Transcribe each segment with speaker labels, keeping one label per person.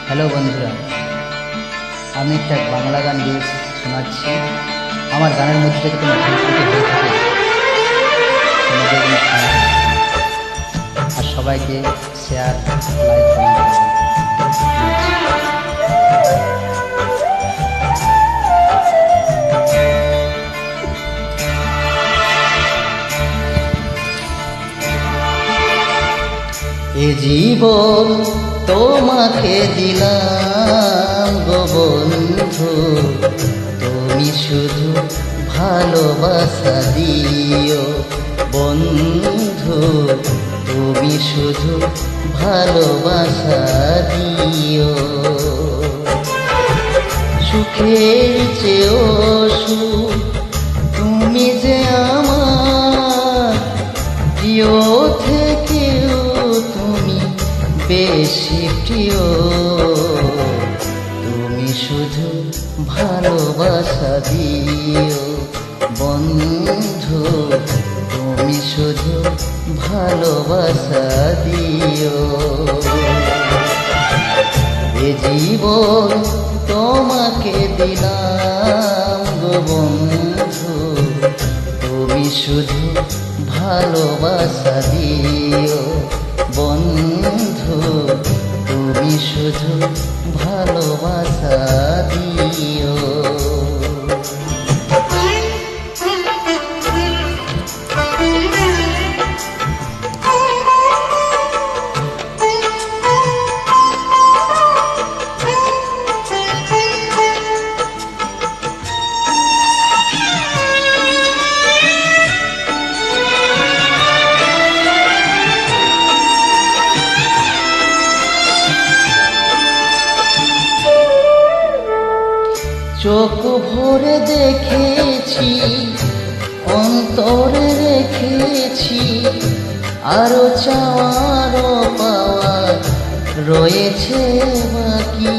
Speaker 1: Hello বন্ধুরা, আমি একটা বাংলা গান গিয়ে শোনাচ্ছি। আমার গানের মধ্যে থেকে কোনো ভুল ত্রুটি হয়ে থাকে আর সবাইকে শেয়ার, লাইক, কমেন্ট করবেন। এ জীবন তোমাকে দিলাম গো বন্ধু, তুমি শুধু ভালোবাসা দিও বন্ধু, তুমি শুধু ভালোবাসা দিও। সুখের চেয়েও সুখ তুমি যে আমার প্রিয় থেকেও তুমি বেশি প্রিয়, তুমি শুধু ভালোবাসা দিও বন্ধু, তুমি শুধু ভালোবাসা দিও। এ জীবন তোমাকে দিলাম গো বন্ধু, তুমি শুধু ভালোবাসা দিও বন্ধু, তুমি শুধু ভালোবাসা দিও। চোখ ভরে দেখেছি, অন্তরে রেখেছি, আরো চাওয়ার পাওয়ার রয়েছে বাকি।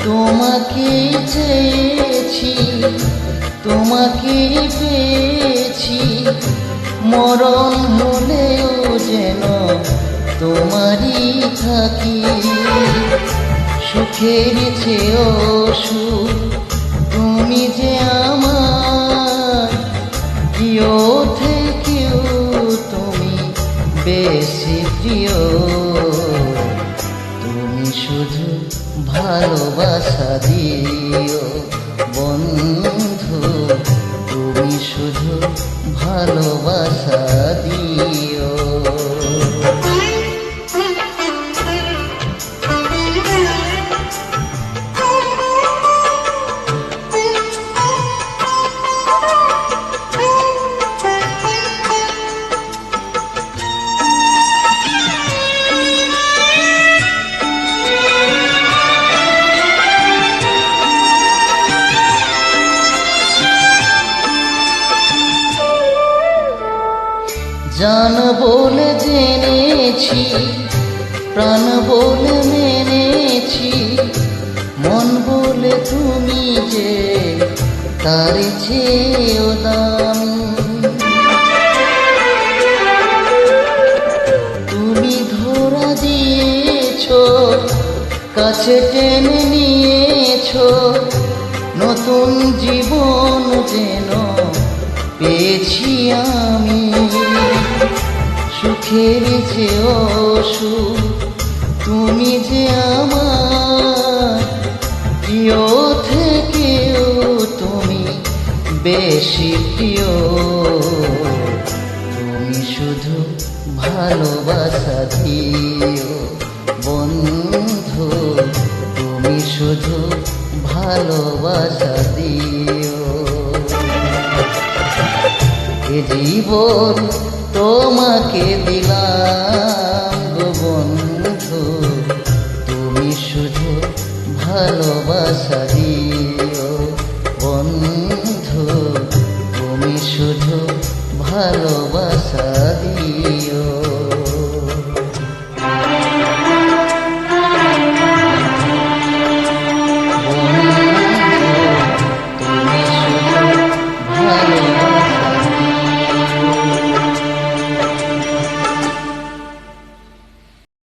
Speaker 1: তোমাকে চেয়েছি, তোমাকে পেয়েছি, মরণ হলেও যেন তোমারই থাকি। সুখের চেয়েও সুখ তুমি যে আমার প্রিয় থেকেও তুমি বেশি প্রিয়, তুমি শুধু ভালোবাসা দিও বন্ধু, তুমি শুধু ভালোবাসা দিও। জান বলে জেনেছি, প্রাণ বলে মেনেছি, মন বলে তুমি যে তার চেয়েও দামি। তুমি ধরা দিয়েছ, কাছে টেনে নিয়েছ, নতুন জীবন যেন পেয়েছি আমি। সুখের চেয়েও সুখ তুমি যে আমার প্রিয় থেকেও তুমি বেশি প্রিয়, তুমি শুধু ভালোবাসা দিও বন্ধু, তুমি শুধু ভালোবাসা দিও। এ জীবন